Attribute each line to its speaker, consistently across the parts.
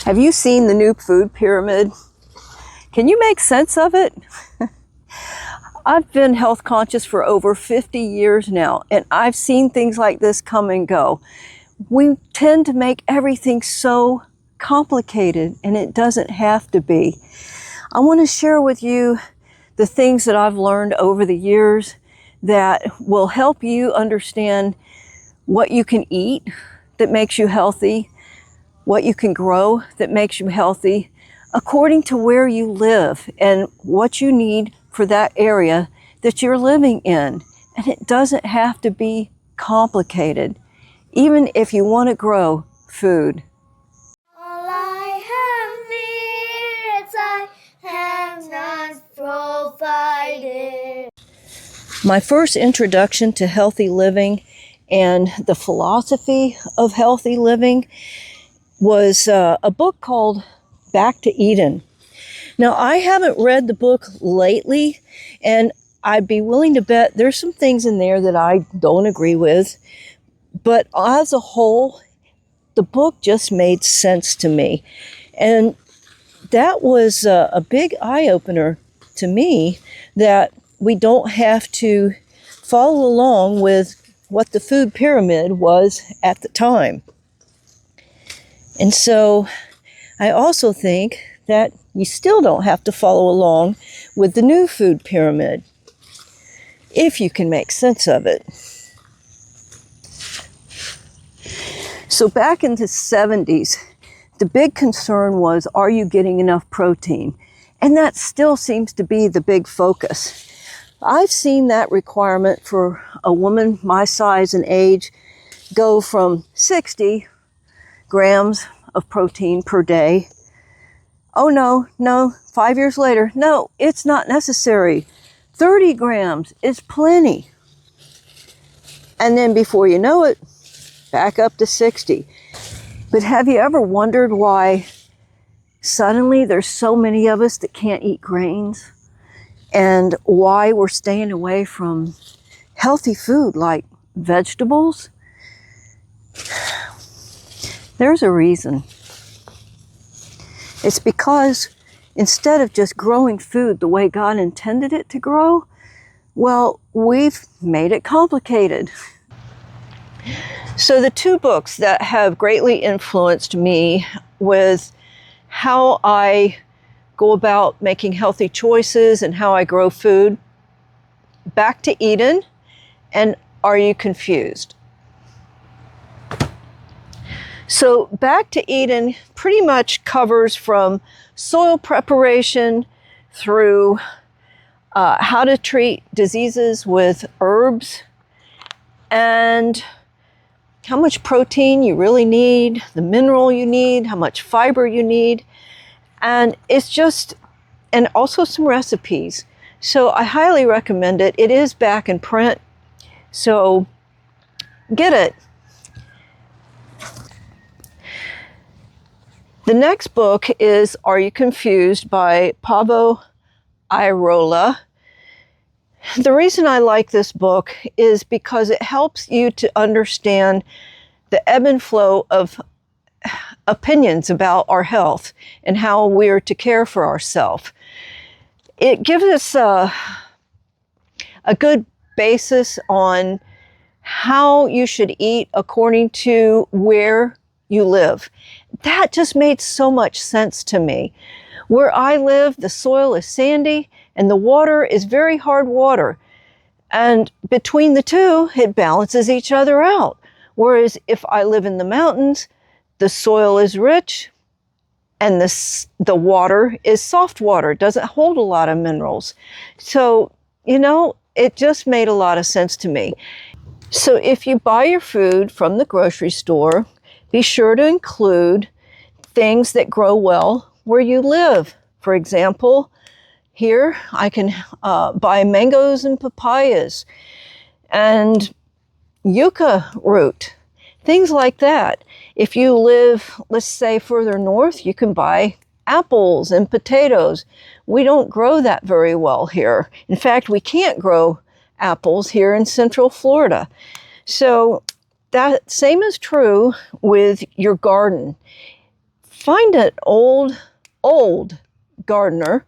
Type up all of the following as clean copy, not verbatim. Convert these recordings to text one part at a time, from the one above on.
Speaker 1: Have you seen the new food pyramid? Can you make sense of it? I've been health conscious for over 50 years now, and I've seen things like this come and go. We tend to make everything so complicated, and it doesn't have to be. I want to share with you the things that I've learned over the years that will help you understand what you can eat that makes you healthy, what you can grow that makes you healthy, according to where you live and what you need for that area that you're living in. And it doesn't have to be complicated, even if you want to grow food.
Speaker 2: All I have needs, I have not provided.
Speaker 1: My first introduction to healthy living and the philosophy of healthy living was a book called Back to Eden. Now, I haven't read the book lately, and I'd be willing to bet there's some things in there that I don't agree with, but as a whole, the book just made sense to me. And that was a big eye-opener to me, that we don't have to follow along with what the food pyramid was at the time. And so I also think that you still don't have to follow along with the new food pyramid, if you can make sense of it. So back in the 70s, the big concern was, are you getting enough protein? And that still seems to be the big focus. I've seen that requirement for a woman my size and age go from 60 grams of protein per day. Oh no, 5 years later, no, it's not necessary. 30 grams is plenty. And then before you know it, back up to 60. But have you ever wondered why suddenly there's so many of us that can't eat grains? And why we're staying away from healthy food like vegetables? There's a reason. It's because instead of just growing food the way God intended it to grow, well, we've made it complicated. So the two books that have greatly influenced me with how I go about making healthy choices and how I grow food, Back to Eden and Are You Confused? So Back to Eden pretty much covers from soil preparation through how to treat diseases with herbs, and how much protein you really need, the mineral you need, how much fiber you need. And it's just, and also some recipes. So I highly recommend it. It is back in print, so get it. The next book is Are You Confused by Paavo Airola. The reason I like this book is because it helps you to understand the ebb and flow of opinions about our health and how we're to care for ourselves. It gives us a good basis on how you should eat according to where you live. That just made so much sense to me. Where I live, the soil is sandy and the water is very hard water. And between the two, it balances each other out. Whereas if I live in the mountains, the soil is rich and the water is soft water, doesn't hold a lot of minerals. So, it just made a lot of sense to me. So if you buy your food from the grocery store, be sure to include things that grow well where you live. For example, here I can buy mangoes and papayas and yucca root, things like that. If you live, let's say, further north, you can buy apples and potatoes. We don't grow that very well here. In fact, we can't grow apples here in Central Florida. So that same is true with your garden. Find an old gardener,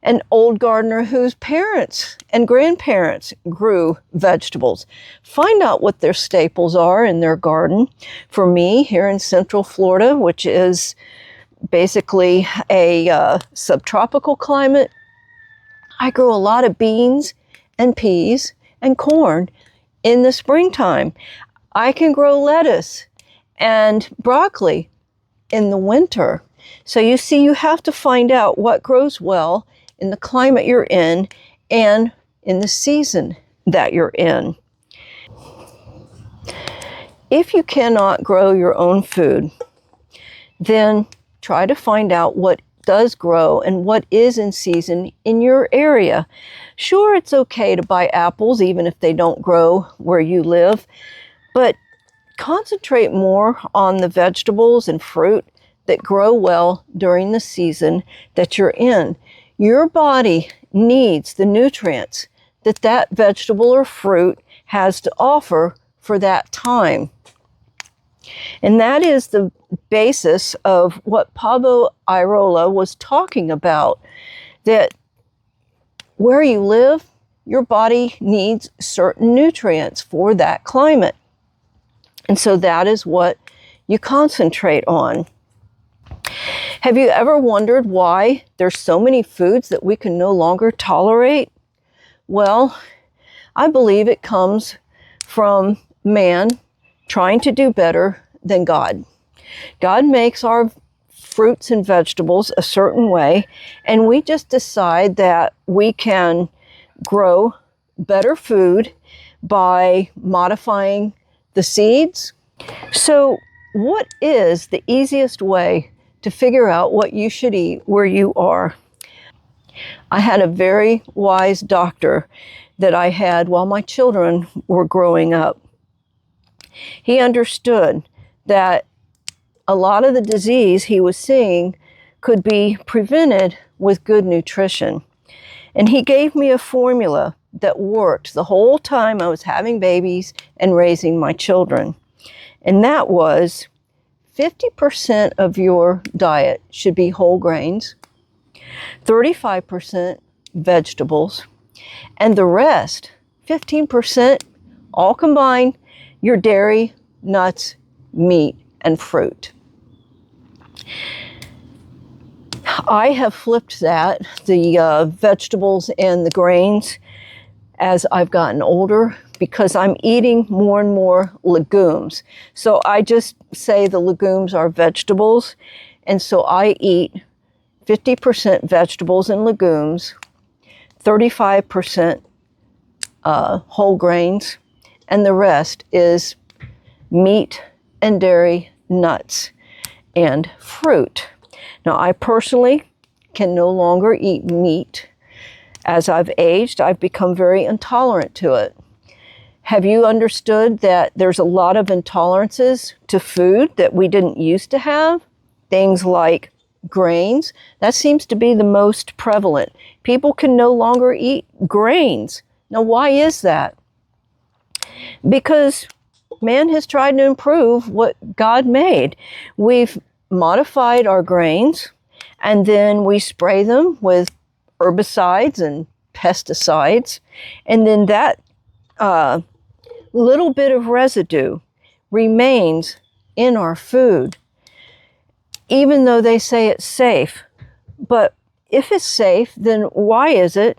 Speaker 1: an old gardener whose parents and grandparents grew vegetables. Find out what their staples are in their garden. For me, here in Central Florida, which is basically a subtropical climate, I grow a lot of beans and peas and corn in the springtime. I can grow lettuce and broccoli in the winter. So you see, you have to find out what grows well in the climate you're in and in the season that you're in. If you cannot grow your own food, then try to find out what does grow and what is in season in your area. Sure, it's okay to buy apples even if they don't grow where you live, but concentrate more on the vegetables and fruit that grow well during the season that you're in. Your body needs the nutrients that that vegetable or fruit has to offer for that time. And that is the basis of what Paavo Airola was talking about, that where you live, your body needs certain nutrients for that climate. And so that is what you concentrate on. Have you ever wondered why there's so many foods that we can no longer tolerate? Well, I believe it comes from man trying to do better than God. God makes our fruits and vegetables a certain way, and we just decide that we can grow better food by modifying the seeds. So, what is the easiest way to figure out what you should eat where you are? I had a very wise doctor that I had while my children were growing up. He understood that a lot of the disease he was seeing could be prevented with good nutrition. And he gave me a formula that worked the whole time I was having babies and raising my children. And that was 50% of your diet should be whole grains, 35% vegetables, and the rest, 15%, all combined, your dairy, nuts, meat, and fruit. I have flipped that, the vegetables and the grains, as I've gotten older, because I'm eating more and more legumes. So I just say the legumes are vegetables, and so I eat 50% vegetables and legumes, 35% whole grains, and the rest is meat and dairy, nuts, and fruit. Now, I personally can no longer eat meat. As I've aged, I've become very intolerant to it. Have you understood that there's a lot of intolerances to food that we didn't used to have? Things like grains, that seems to be the most prevalent. People can no longer eat grains. Now, why is that? Because man has tried to improve what God made. We've modified our grains, and then we spray them with herbicides and pesticides, and then that little bit of residue remains in our food, even though they say it's safe. But if it's safe, then why is it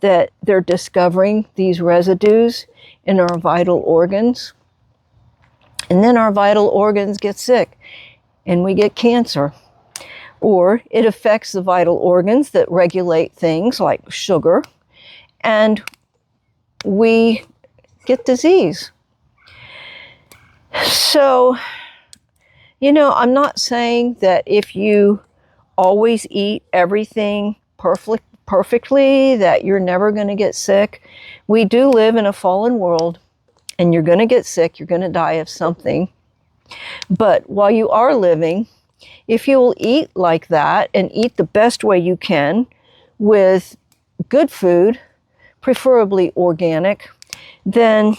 Speaker 1: that they're discovering these residues in our vital organs? And then our vital organs get sick and we get cancer. Or it affects the vital organs that regulate things like sugar, and we get disease. So, I'm not saying that if you always eat everything perfectly, that you're never going to get sick. We do live in a fallen world, and you're going to get sick, you're going to die of something. But while you are living, if you will eat like that and eat the best way you can with good food, preferably organic, then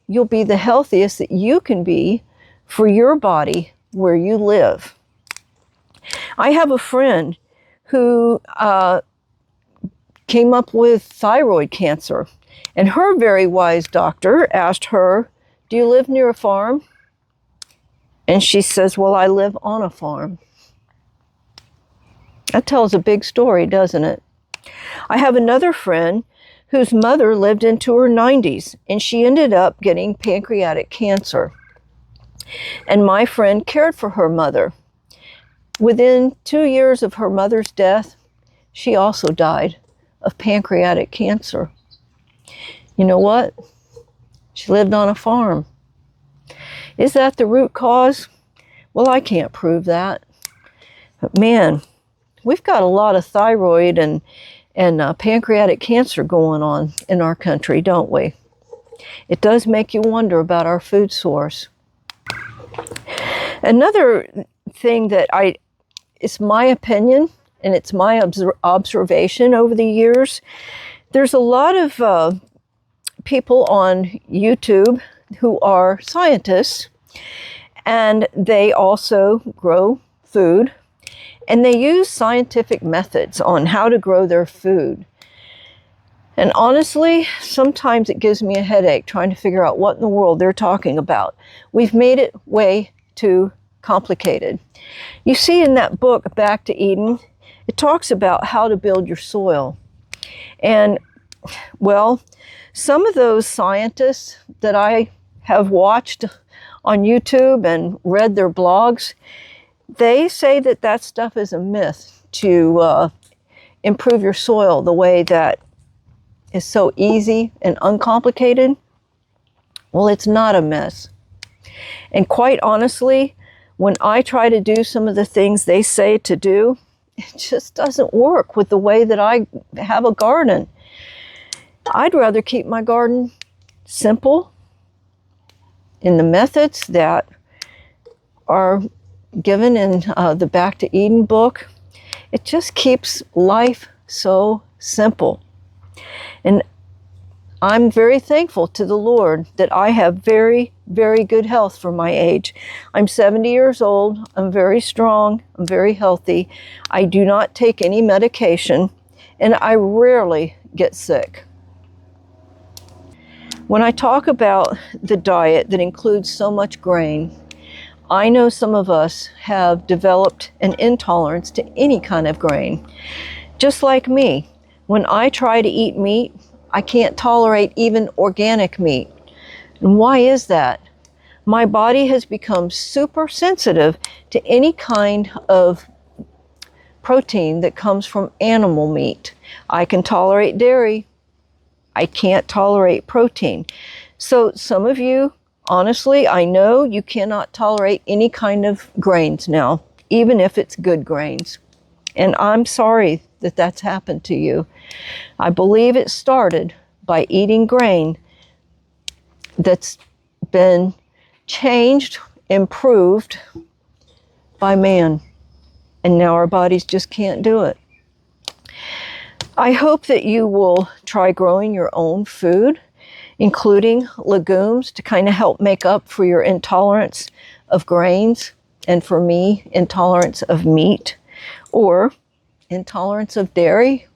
Speaker 1: you'll be the healthiest that you can be for your body where you live. I have a friend who came up with thyroid cancer, and her very wise doctor asked her, "Do you live near a farm?" And she says, "Well, I live on a farm." That tells a big story, doesn't it? I have another friend whose mother lived into her 90s, and she ended up getting pancreatic cancer. And my friend cared for her mother. Within 2 years of her mother's death, she also died of pancreatic cancer. You know what? She lived on a farm. Is that the root cause? Well, I can't prove that. But man, we've got a lot of thyroid and pancreatic cancer going on in our country, don't we? It does make you wonder about our food source. Another thing that it's my opinion and it's my observation over the years, there's a lot of people on YouTube who are scientists, and they also grow food, and they use scientific methods on how to grow their food. And honestly, sometimes it gives me a headache trying to figure out what in the world they're talking about. We've made it way too complicated. You see in that book, Back to Eden, it talks about how to build your soil. And, well, some of those scientists that I have watched on YouTube and read their blogs, they say that that stuff is a myth to improve your soil the way that is so easy and uncomplicated. Well, it's not a myth. And quite honestly, when I try to do some of the things they say to do, it just doesn't work with the way that I have a garden. I'd rather keep my garden simple in the methods that are given in the Back to Eden book. It just keeps life so simple. And I'm very thankful to the Lord that I have very, very good health for my age. I'm 70 years old. I'm very strong. I'm very healthy. I do not take any medication, and I rarely get sick. When I talk about the diet that includes so much grain, I know some of us have developed an intolerance to any kind of grain. Just like me, when I try to eat meat, I can't tolerate even organic meat. And why is that? My body has become super sensitive to any kind of protein that comes from animal meat. I can tolerate dairy. I can't tolerate protein. So some of you, honestly, I know you cannot tolerate any kind of grains now, even if it's good grains. And I'm sorry that that's happened to you. I believe it started by eating grain that's been changed, improved by man. And now our bodies just can't do it. I hope that you will try growing your own food, including legumes, to kind of help make up for your intolerance of grains, and for me, intolerance of meat or intolerance of dairy.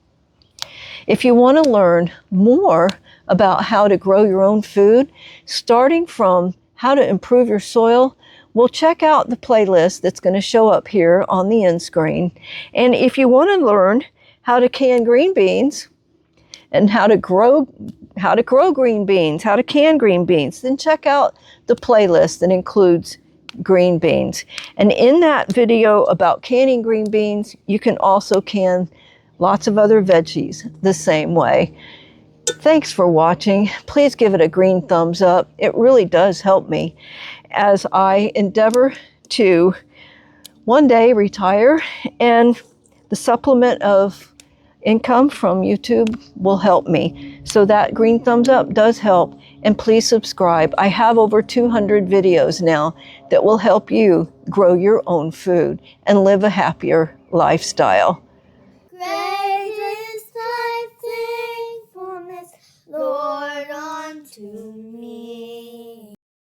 Speaker 1: If you want to learn more about how to grow your own food, starting from how to improve your soil, well, check out the playlist that's going to show up here on the end screen. And if you want to learn how to can green beans and how to grow green beans, how to can green beans, then check out the playlist that includes green beans. And in that video about canning green beans, you can also can lots of other veggies the same way. Thanks for watching. Please give it a green thumbs up. It really does help me as I endeavor to one day retire, and the supplement of income from YouTube will help me. So that green thumbs up does help, and please subscribe. I have over 200 videos now that will help you grow your own food and live a happier lifestyle.
Speaker 2: Great.